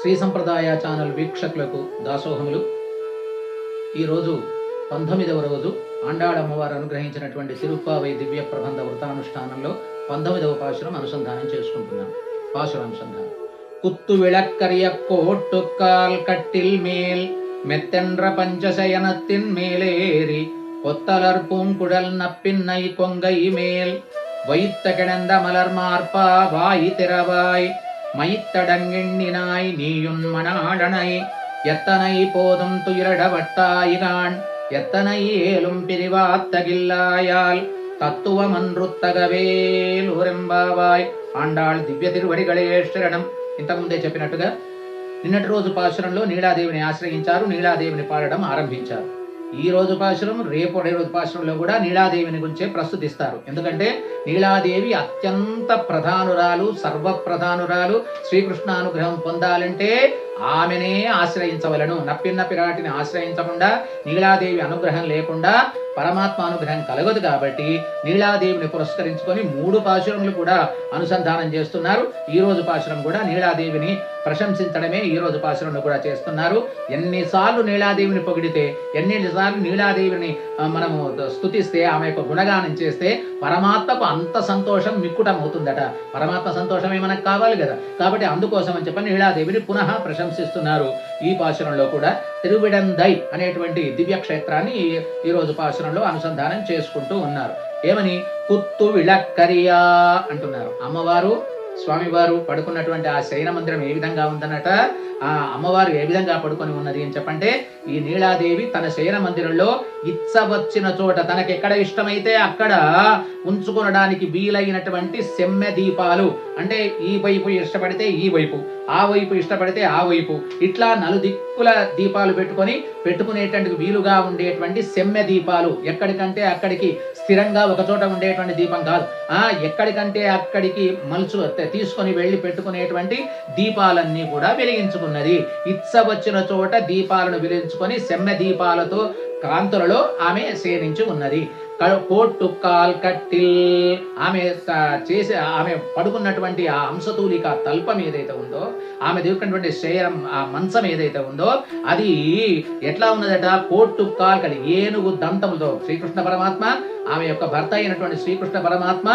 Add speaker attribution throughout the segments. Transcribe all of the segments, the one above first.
Speaker 1: శ్రీ సంప్రదాయ ఛానల్ వీక్షకులకు దాసోహములు. ఈరోజు 19వ రోజు ఆండాళ్ అమ్మవారు అనుగ్రహించినటువంటి తిరుప్పావై దివ్య ప్రబంధ వృతానుష్ఠానంలో 19వ పాశురం అనుసంధానం చేసుకుంటున్నాం. పాశురానుసంధానం. కుత్తు విళక్కరియ కోట్టుకాల్ కట్టిల్ మేల్ మెత్తెండ్ర పంచశయనத்தின் மேலேறி கொத்தலர் பூங்குழல் நப்பின்னை கொங்கை மேல் வைத்த கிடந்த மலர் மார்பா வாய் திறவாய் மைத்தடங்கெண்ணினாய் நீயுன் மணாளனை எத்தனை போதும் துயிரடவட்டாயினான் எத்தனை ஏலும் பிரிவாத்தகில்லாயால் తత్తువమన్రుత్తగవేల్ ఊరెంబావాయ్. ఆండాళ్ దివ్య తిరువడిగళే శరణం. ఇంతకుముందే చెప్పినట్టుగా నిన్నటి రోజు పాశురంలో నీలాదేవిని ఆశ్రయించారు, నీలాదేవిని పాడడం ఆరంభించారు. ఈ రోజు పాశురం, రేపు రోజు పాశురంలో కూడా నీలాదేవిని గురించే ప్రస్తుతిస్తారు. ఎందుకంటే నీలాదేవి అత్యంత ప్రధానురాలు, సర్వప్రధానురాలు. శ్రీకృష్ణానుగ్రహం పొందాలంటే ఆమెనే ఆశ్రయించవలను. నప్పిన్న పిరాటిని ఆశ్రయించకుండా, నీలాదేవి అనుగ్రహం లేకుండా పరమాత్మ అనుగ్రహం కలగదు. కాబట్టి నీలాదేవిని పురస్కరించుకొని 3 పాశురములు కూడా అనుసంధానం చేస్తున్నారు. ఈ రోజు పాశురం కూడా నీలాదేవిని ప్రశంసించడమే ఈ రోజు పాశురంలో కూడా చేస్తున్నారు. ఎన్నిసార్లు నీలాదేవిని పొగిడితే, ఎన్నిసార్లు నీలాదేవిని మనము స్తుతిస్తే, ఆమె యొక్క గుణగానం చేస్తే పరమాత్మకు అంత సంతోషం మిక్కుటం అవుతుందట. పరమాత్మ సంతోషమే మనకు కావాలి కదా. కాబట్టి అందుకోసం అని చెప్పి నీలాదేవిని పునః ప్రశంసిస్తున్నారు. ఈ పాశురంలో కూడా తిరువిడందై అనేటువంటి దివ్య క్షేత్రాన్ని ఈ రోజు పాశురంలో అనుసంధానం చేసుకుంటూ ఉన్నారు. ఏమని? కుత్తు విళక్కరియా అంటున్నారు. అమ్మవారు, స్వామివారు పడుకున్నటువంటి ఆ శయన మందిరం ఏ విధంగా ఉందన్నట, ఆ అమ్మవారు ఏ విధంగా పడుకొని ఉన్నది అని చెప్పంటే, ఈ నీలాదేవి తన శయన మందిరంలో ఇచ్చ వచ్చిన చోట, తనకి ఎక్కడ ఇష్టమైతే అక్కడ ఉంచుకొనడానికి వీలైనటువంటి సెమ్మె దీపాలు, అంటే ఈ వైపు ఇష్టపడితే ఈ వైపు, ఆ వైపు ఇష్టపడితే ఆ వైపు, ఇట్లా 4 దిక్కుల దీపాలు పెట్టుకునేటువంటి వీలుగా ఉండేటువంటి సెమ్మె దీపాలు. ఎక్కడికంటే అక్కడికి స్థిరంగా ఒక చోట ఉండేటువంటి దీపం కాదు, ఎక్కడికంటే అక్కడికి మలుచు తీసుకొని వెళ్ళి పెట్టుకునేటువంటి దీపాలన్నీ కూడా వెలిగించుకున్నది. ఇచ్చ వచ్చిన చోట దీపాలను వెలిగించుకొని సెమ్మె దీపాలతో కాంతులలో ఆమె శయనించి ఉన్నది. కోట్టుకాల్ కట్టిల్, ఆమె పడుకున్నటువంటి ఆ అంశతూలిక తల్పం ఏదైతే ఉందో, ఆమె దిగుకున్నటువంటి శయనం, ఆ మంచం ఏదైతే ఉందో అది ఎట్లా ఉన్నదట? కోట్టుకాల్ కలి, ఏనుగు దంతములతో శ్రీకృష్ణ పరమాత్మ, ఆమె యొక్క భర్త అయినటువంటి శ్రీకృష్ణ పరమాత్మ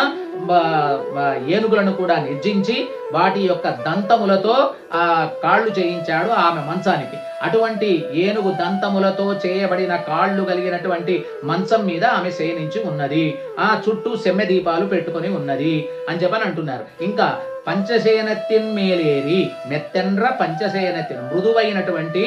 Speaker 1: ఏనుగులను కూడా నిర్జించి వాటి యొక్క దంతములతో ఆ కాళ్ళు చేయించాడు ఆమె మంచానికి. అటువంటి ఏనుగు దంతములతో చేయబడిన కాళ్ళు కలిగినటువంటి మంచం మీద ఆమె శయనించి ఉన్నది. ఆ చుట్టూ సెమ్మె దీపాలు పెట్టుకొని ఉన్నది అని చెప్పని అంటున్నారు. ఇంకా పంచశయనத்தின் మేలేరి మెత్తెండ్ర పంచశయనத்தின், మృదువైనటువంటి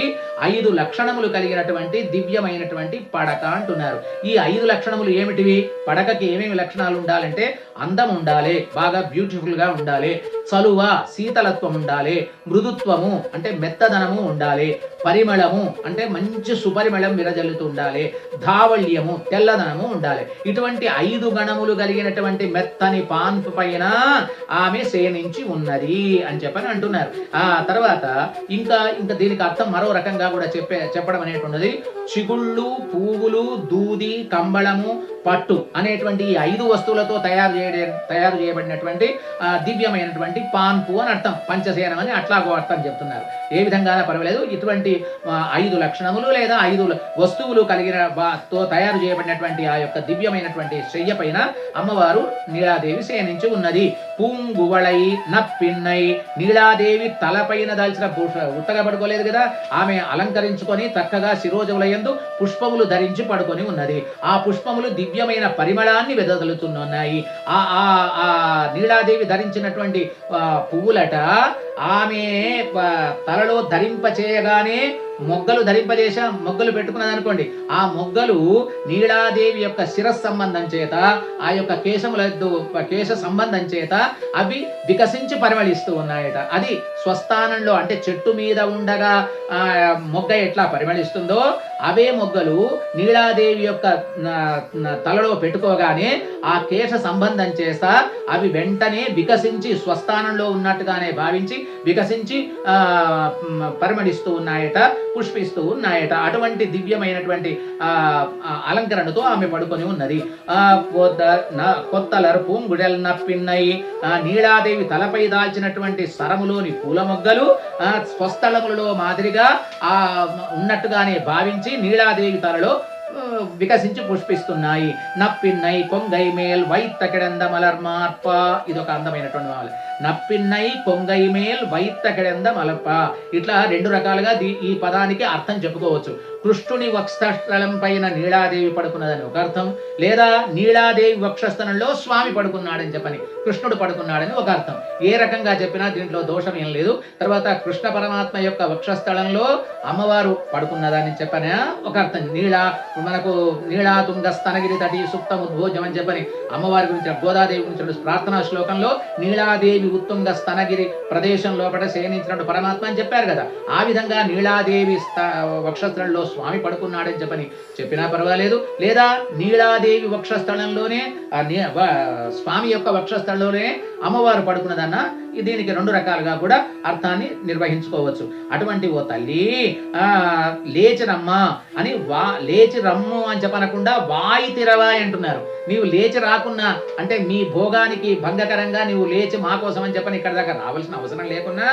Speaker 1: 5 లక్షణములు కలిగినటువంటి దివ్యమైనటువంటి పడక అంటున్నారు. ఈ 5 లక్షణములు ఏమిటివి? పడకకి ఏమేమి లక్షణాలు ఉండాలంటే, అందం ఉండాలి, బాగా బ్యూటిఫుల్ గా ఉండాలి, చలువ శీతలత్వం ఉండాలి, మృదుత్వము అంటే మెత్తదనము ఉండాలి, పరిమళము అంటే మంచి సుపరిమళం విరజల్లుతూ ఉండాలి, ధావళ్యము తెల్లదనము ఉండాలి. ఇటువంటి 5 గణములు కలిగినటువంటి మెత్తని పాన్పు పైన ఆమె శయనించి ఉన్నది అని చెప్పని అంటున్నారు. ఆ తర్వాత ఇంకా దీనికి అర్థం మరో రకంగా కూడా చెప్పడం అనేటువంటిది, చిగుళ్ళు, పువ్వులు, దూది, కంబళము, పట్టు అనేటువంటి ఈ 5 వస్తువులతో తయారు చేయబడినటువంటి దివ్యమైనటువంటి పాన్పు అని అర్థం. పంచశయనం అని అట్లాగో అర్థం చెప్తున్నారు. ఏ విధంగానే పర్వాలేదు, ఇటువంటి 5 లక్షణములు లేదా 5 వస్తువులు కలిగిన తో తయారు చేయబడినటువంటి ఆ యొక్క దివ్యమైనటువంటి శయ్య పైన అమ్మవారు నీలాదేవి శయనించి ఉన్నది. పూంగువళై నప్పిన్నై, నీలాదేవి తలపైన దాల్చిన ఉత్తగా పడుకోలేదు కదా, ఆమె అలంకరించుకొని చక్కగా శిరోజములయందు పుష్పములు ధరించి పడుకొని ఉన్నది. ఆ పుష్పములు దివ్యమైన పరిమళాన్ని వెదజల్లుతున్నాయి. ఆ నీలాదేవి ధరించినటువంటి పువ్వులట ఆమె తలలో ధరింపచేయగానే మొగ్గలు మొగ్గలు పెట్టుకున్నది అనుకోండి. ఆ మొగ్గలు నీలాదేవి యొక్క శిరస్ సంబంధం చేత, ఆ యొక్క కేశ సంబంధం చేత అవి వికసించి పరిమళిస్తూ ఉన్నాయట. అది స్వస్థానంలో, అంటే చెట్టు మీద ఉండగా మొగ్గ ఎట్లా పరిమళిస్తుందో అవే మొగ్గలు నీలాదేవి యొక్క తలలో పెట్టుకోగానే ఆ కేశ సంబంధం చేత అవి వెంటనే వికసించి స్వస్థానంలో ఉన్నట్టుగానే భావించి వికసించి పరిమళిస్తూ ఉన్నాయట. పుష్పిస్తూ ఉన్నాయట. అటువంటి దివ్యమైనటువంటి అలంకరణతో ఆమె పడుకొని ఉన్నది. కొత్తలరు పూంగుడెల్ నప్పిన్నై, నీలాదేవి తలపై దాల్చినటువంటి సరములోని పూల మొగ్గలు స్వస్థలములలో మాదిరిగా ఉన్నట్టుగానే భావించి నీలాదేవి తలలో వికసించి పుష్పిస్తున్నాయి. నప్పిన్నై కొంగై మేల్ వైత్త కిడంద మలర్ మార్ప, ఇదొక అందమైనటువంటి మాల. నప్పిన్నై కొంగై మేల్ వైత్త కిడంద మలర్ప, ఇట్లా రెండు రకాలుగా ఈ పదానికి అర్థం చెప్పుకోవచ్చు. కృష్ణుని వక్షస్థలం పైన నీలాదేవి పడుకున్నదని ఒక అర్థం, లేదా నీలాదేవి వక్షస్థలంలో స్వామి పడుకున్నాడని చెప్పని, కృష్ణుడు పడుకున్నాడని ఒక అర్థం. ఏ రకంగా చెప్పినా దీంట్లో దోషం ఏం లేదు. తర్వాత కృష్ణ పరమాత్మ యొక్క వక్షస్థలంలో అమ్మవారు పడుకున్నదని చెప్పని ఒక అర్థం. మనకు నీళాతుంగ స్తనగిరి తటి సుప్తం ఉద్భోజం అని చెప్పని అమ్మవారి గురించి, గోదాదేవి గురించి ప్రార్థనా శ్లోకంలో నీలాదేవి ఉత్తుంగ స్తనగిరి ప్రదేశం లోపల శయనించినట్టు పరమాత్మ అని చెప్పారు కదా. ఆ విధంగా నీలాదేవి వక్షస్థలంలో స్వామి పడుకున్నాడని చెప్పినా పర్వాలేదు, లేదా నీలాదేవి వక్షస్థలంలోనే స్వామి యొక్క వక్షస్థలంలోనే అమ్మవారు పడుకున్నదన్న, దీనికి రెండు రకాలుగా కూడా అర్థాన్ని నిర్వహించుకోవచ్చు. అటువంటి ఓ తల్లి లేచి రమ్మా అని, లేచి రమ్ము అని చెప్పనకుండా వాయి తిరవాయి అంటున్నారు. నీవు లేచి రాకున్నా అంటే మీ భోగానికి భంగకరంగా నీవు లేచి మా కోసం అని చెప్పని ఇక్కడ దాకా రావాల్సిన అవసరం లేకున్నా,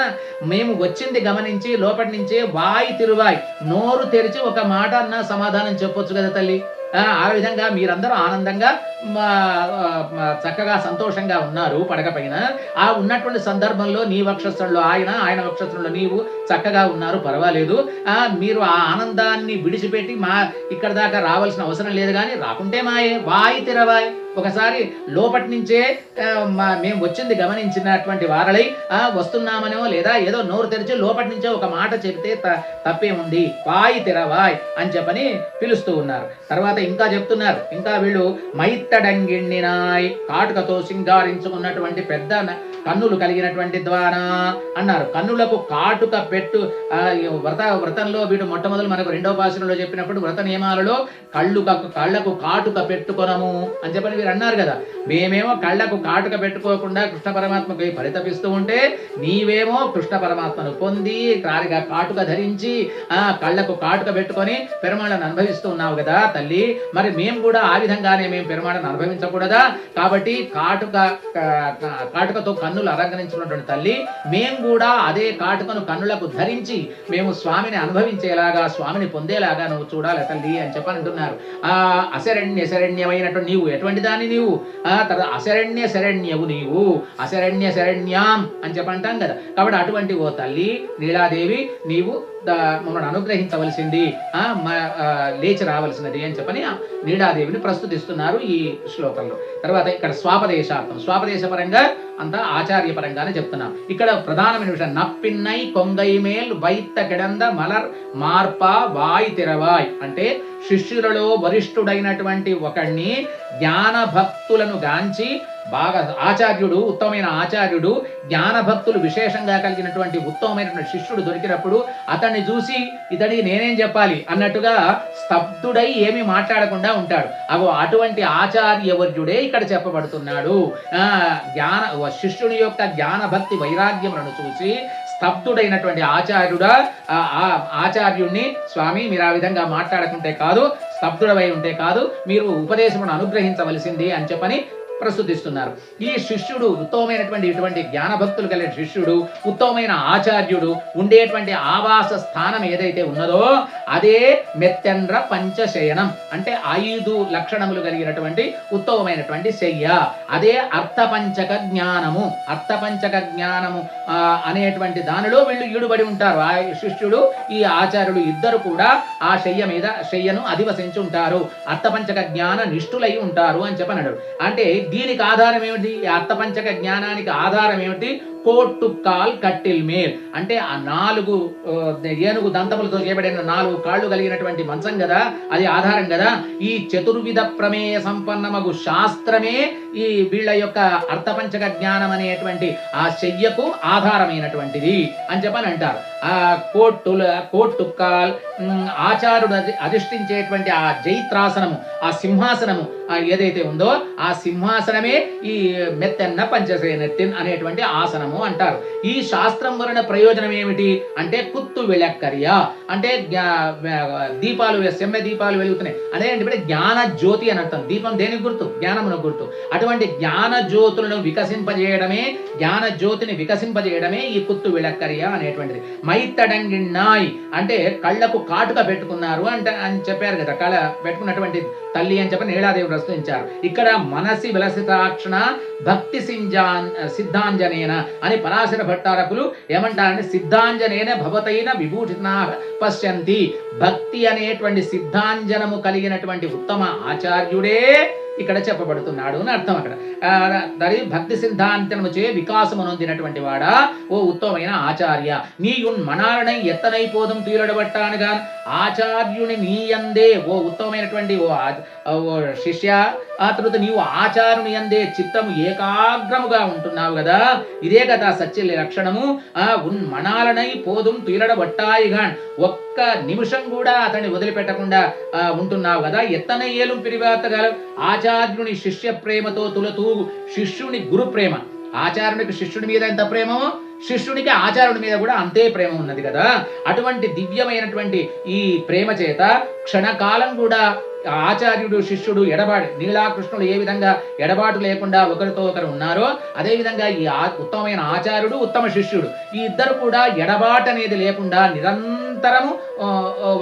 Speaker 1: మేము వచ్చింది గమనించి లోపటి నుంచే వాయి తిరువాయి, నోరు తెరిచి ఒక మాట అన్న సమాధానం చెప్పొచ్చు కదా తల్లి. ఆ విధంగా మీరందరూ ఆనందంగా చక్కగా సంతోషంగా ఉన్నారు పడక పైన. ఆ ఉన్నటువంటి సందర్భంలో నీ వక్షస్థలంలో ఆయన వక్షస్థలంలో నీవు చక్కగా ఉన్నారు, పర్వాలేదు. మీరు ఆ ఆనందాన్ని విడిచిపెట్టి ఇక్కడ దాకా రావాల్సిన అవసరం లేదు. కానీ రాకుంటే వాయి తిరవాయి, ఒకసారి లోపటి నుంచే మేము వచ్చింది గమనించినటువంటి వారలై వస్తున్నామనో, లేదా ఏదో నోరు తెరిచి లోపటి నుంచే ఒక మాట చెబితే తప్పేముంది, వాయి తెరవాయ్ అని చెప్పని పిలుస్తూ ఉన్నారు. తర్వాత ఇంకా చెప్తున్నారు, ఇంకా వీళ్ళు మైత్తడంగిణినాయ్, కాటుకతో సింగారించుకున్నటువంటి పెద్ద కన్నులు కలిగినటువంటి ద్వారా అన్నారు. కన్నులకు కాటుక పెట్టు, వ్రతంలో వీడు మొట్టమొదలు మనకు రెండవ పాశంలో చెప్పినప్పుడు వ్రత నియమాలలో కళ్ళకు కాటుక పెట్టుకొనము అని చెప్పని వీరు అన్నారు కదా. మేమేమో కళ్ళకు కాటుక పెట్టుకోకుండా కృష్ణ పరమాత్మకు పరితపిస్తూ ఉంటే, నీవేమో కృష్ణ పరమాత్మను పొంది కాటుక ధరించి కళ్ళకు కాటుక పెట్టుకొని పెరుమాళను అనుభవిస్తూ ఉన్నావు కదా తల్లి. మరి మేము కూడా ఆ విధంగానే మేము పెరుమాళను అనుభవించకూడదా? కాబట్టి కాటుకతో కన్నులు అలంకరించినటువంటి తల్లి, మేము కూడా అదే కాటుకను కన్నులకు ధరించి మేము స్వామిని అనుభవించేలాగా, స్వామిని పొందేలాగా నువ్వు చూడాలి తల్లి అని చెప్పని అంటున్నారు. శరణ్యమైనటువంటి నీవు ఎటువంటి దాన్ని, నీవు తర్వాత అశరణ్య శరణ్యవు, నీవు అశరణ్య శరణ్యాం అని చెప్పంటాం కదా. కాబట్టి అటువంటి ఓ తల్లి నీలాదేవి, నీవు మమ్మల్ని అనుగ్రహించవలసింది, లేచి రావలసినది అని చెప్పని నీలాదేవిని ప్రస్తుతిస్తున్నారు ఈ శ్లోకంలో. తర్వాత ఇక్కడ స్వాపదేశార్థం, స్వాపదేశపరంగా అంతా ఆచార్యపరంగానే చెప్తున్నాం. ఇక్కడ ప్రధానమైన విషయం నప్పిన్నై కొంగై మేల్ వైత్త కిడంద మలర్ మార్ప వాయి తిరవాయ్ అంటే, శిష్యులలో వరిష్ఠుడైనటువంటి ఒకణ్ణి జ్ఞానభక్తులను గాంచి, బాగా ఆచార్యుడు, ఉత్తమమైన ఆచార్యుడు, జ్ఞానభక్తులు విశేషంగా కలిగినటువంటి ఉత్తమమైనటువంటి శిష్యుడు దొరికినప్పుడు అతన్ని చూసి ఇతడికి నేనేం చెప్పాలి అన్నట్టుగా స్తబ్దుడై ఏమీ మాట్లాడకుండా ఉంటాడు. అటువంటి ఆచార్యవర్యుడే ఇక్కడ చెప్పబడుతున్నాడు. శిష్యుని యొక్క జ్ఞానభక్తి వైరాగ్యములను చూసి స్తబ్దుడైనటువంటి ఆచార్యుడిని, స్వామి మీరు ఆ విధంగా మాట్లాడకుంటే కాదు, స్తబ్దుడవై ఉంటే కాదు, మీరు ఉపదేశమును అనుగ్రహించవలసింది అని చెప్పని ప్రస్తుతిస్తున్నారు. ఈ శిష్యుడు ఉత్తమమైనటువంటి ఇటువంటి జ్ఞానభక్తులు కలిగిన శిష్యుడు, ఉత్తమమైన ఆచార్యుడు ఉండేటువంటి ఆవాస స్థానం ఏదైతే ఉన్నదో అదే మెత్తెండ్ర పంచశయనం అంటే 5 లక్షణములు కలిగినటువంటి ఉత్తమమైనటువంటి శయ్య. అదే అర్థపంచక జ్ఞానము. అర్థపంచక జ్ఞానము అనేటువంటి దానిలో వీళ్ళు ఈడుబడి ఉంటారు. ఆ శిష్యుడు, ఈ ఆచార్యుడు ఇద్దరు కూడా ఆ శయ్యను అధివసించి ఉంటారు. అర్థపంచక జ్ఞాన నిష్ఠులై ఉంటారు అని చెప్పనడు. అంటే దీనికి ఆధారం ఏమిటి? అర్థపంచక జ్ఞానానికి ఆధారం ఏమిటి? కోట్టుకాల్ కట్టిల్ మేల్ అంటే ఆ 4 ఏనుగు దంతములతో చేయబడిన 4 కాళ్ళు కలిగినటువంటి మంచం కదా, అది ఆధారం కదా. ఈ చతుర్విధ ప్రమేయ సంపన్నమగు శాస్త్రమే ఈ వీళ్ళ యొక్క అర్థపంచక జ్ఞానం అనేటువంటి ఆ శయ్యకు ఆధారమైనటువంటిది అని చెప్పని అంటారు. ఆ కోట్టుక్కాల్ ఆచారుడు అధిష్ఠించేటువంటి ఆ జైత్రాసనము, ఆ సింహాసనము ఏదైతే ఉందో ఆ సింహాసనమే ఈ మెత్తెన్న పంచసేనెత్తిన్ అనేటువంటి ఆసనము అంటారు. ఈ శాస్త్రం వలన ప్రయోజనం ఏమిటి అంటే కుత్తు విళక్కర్య అంటే దీపాలు సెమ్మె దీపాలు వెలుగుతున్నాయి అదేంటి జ్ఞాన జ్యోతి అని అర్థం. దీపం దేనికి గుర్తు? జ్ఞానమునకు గుర్తు. అటువంటి జ్ఞాన జ్యోతులను వికసింపజేయడమే, జ్ఞాన జ్యోతిని వికసింపజేయడమే ఈ కుత్తు విళక్కర్య అనేటువంటిది. మైత్తడంగిన్నాయ్ అంటే కళ్ళకు కాటుక పెట్టుకున్నారు అంటే అని చెప్పారు కదా, కళ పెట్టుకున్నటువంటి తల్లి అని చెప్పి నీలాదేవి ప్రశ్నించారు. ఇక్కడ మనసి విలసితాక్షణ భక్తి సిద్ధాంజనేన అని పరాశర భట్టారకులు ఏమంటారంటే సిద్ధాంజనేన భవతైన విభూషితా పశ్యంతి. భక్తి అనేటువంటి సిద్ధాంజనము కలిగినటువంటి ఉత్తమ ఆచార్యుడే ఇక్కడ చెప్పబడుతున్నాడు అని అర్థం. అక్కడ దరి భక్తి సిద్ధాంతము చే వికాసము నొందినటువంటి వాడా ఓ ఉత్తమమైన ఆచార్య, నీయున్ మనాలనై ఎత్తనైపోదం తీరడబట్టానుగా ఆచార్యుని నీయందే ఓ ఉత్తమమైనటువంటి ఓ శిష్య, ఆ తర్వాత నీవు ఆచారుని అందే చిత్తము ఏకాగ్రముగా ఉంటున్నావు కదా, ఇదే కదా సత్య లక్షణము. ఉన్ మనాలనై పోదుం తీరడబట్టాయిగా ఒక్క నిమిషం కూడా అతన్ని వదిలిపెట్టకుండా ఉంటున్నావు కదా. ఎత్తన ఏలు పిరివాతగల ఆచార్యుని శిష్య ప్రేమతో తులతూగు శిష్యుని గురు ప్రేమ. ఆచార్యునికి శిష్యుడి మీద ఎంత ప్రేమో శిష్యునికి ఆచార్యుడి మీద కూడా అంతే ప్రేమ ఉన్నది కదా. అటువంటి దివ్యమైనటువంటి ఈ ప్రేమ చేత క్షణకాలం కూడా ఆచార్యుడు శిష్యుడు ఎడబాటు నీలాకృష్ణుడు ఏ విధంగా ఎడబాటు లేకుండా ఒకరితో ఒకరు ఉన్నారో అదేవిధంగా ఈ ఉత్తమమైన ఆచార్యుడు ఉత్తమ శిష్యుడు ఈ ఇద్దరు కూడా ఎడబాటు అనేది లేకుండా నిరంతరము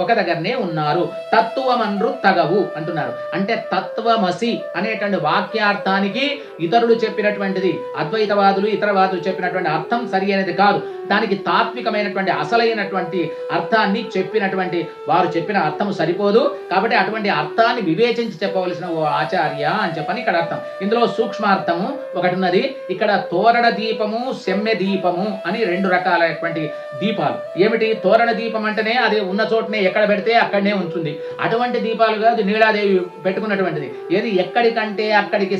Speaker 1: ఒక దగ్గరనే ఉన్నారు. తత్వమన్రు తగవు అంటున్నారు. అంటే తత్వమసి అనేటువంటి వాక్యార్థానికి ఇతరులు చెప్పినటువంటిది అద్వైతవాదులు ఇతరవాదులు చెప్పినటువంటి అర్థం సరి అనేది కాదు. దానికి తాత్వికమైనటువంటి అసలైనటువంటి అర్థాన్ని చెప్పినటువంటి వారు చెప్పిన అర్థము సరిపోదు. కాబట్టి అటువంటి అర్థాన్ని వివేచించి చెప్పవలసిన ఓ ఆచార్య అని చెప్పని ఇక్కడ అర్థం. ఇందులో సూక్ష్మార్థము ఒకటి ఉన్నది. ఇక్కడ తోరణ దీపము సెమ్మె దీపము అని రెండు రకాలైనటువంటి దీపాలు. ఏమిటి? తోరణ దీపం అంటేనే అది ఉన్న చోటనే ఎక్కడ పెడితే అక్కడనే ఉంటుంది. అటువంటి దీపాలుగా అది నీలాదేవి పెట్టుకున్నటువంటిది. ఏది ఎక్కడికంటే అక్కడికి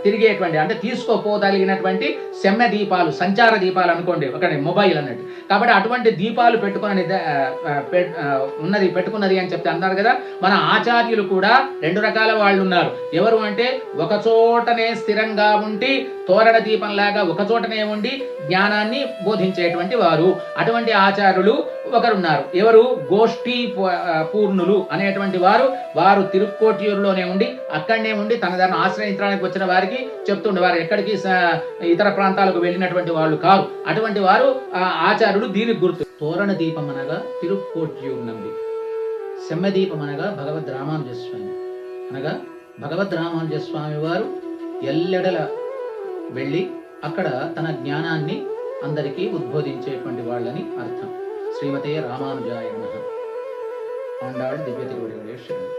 Speaker 1: తిరిగేటువంటి అంటే తీసుకోపోగలిగినటువంటి సెమ్మె దీపాలు, సంచార దీపాలు అనుకోండి, ఒకటి మొబైల్ అన్నట్టు. కాబట్టి అటువంటి దీపాలు పెట్టుకున్నది అని చెప్తే అన్నారు కదా. మన ఆచార్యులు కూడా రెండు రకాల వాళ్ళు ఉన్నారు. ఎవరు అంటే ఒక చోటనే స్థిరంగా ఉండి తోరణ దీపంలాగా ఒక చోటనే ఉండి జ్ఞానాన్ని బోధించేటువంటి వారు. అటువంటి ఆచార్యులు ఒకరున్నారు. ఎవరు? గోష్ఠీ పూర్ణులు అనేటువంటి వారు తిరుక్కోటియూరులోనే ఉండి అక్కడనే ఉండి తన దాన్ని ఆశ్రయించడానికి వచ్చిన వారికి చెప్తుండే వారు, ఎక్కడికి ఇతర ప్రాంతాలకు వెళ్ళినటువంటి వాళ్ళు కాదు. అటువంటి వారు ఆచార్యులు. దీనికి గుర్తు తోరణ దీపం అనగా తిరుక్కోటియూరు నంబి, సెమ్మదీపం అనగా భగవద్ రామానుజస్వామి అనగా భగవద్ రామానుజస్వామి వారు ఎల్లెడల వెళ్ళి అక్కడ తన జ్ఞానాన్ని అందరికీ ఉద్బోధించేటువంటి వాళ్ళని అర్థం. శ్రీమతే రామానుజాయ నమః. ఆండాళ్ దివ్య తిరువడిగళే శరణం.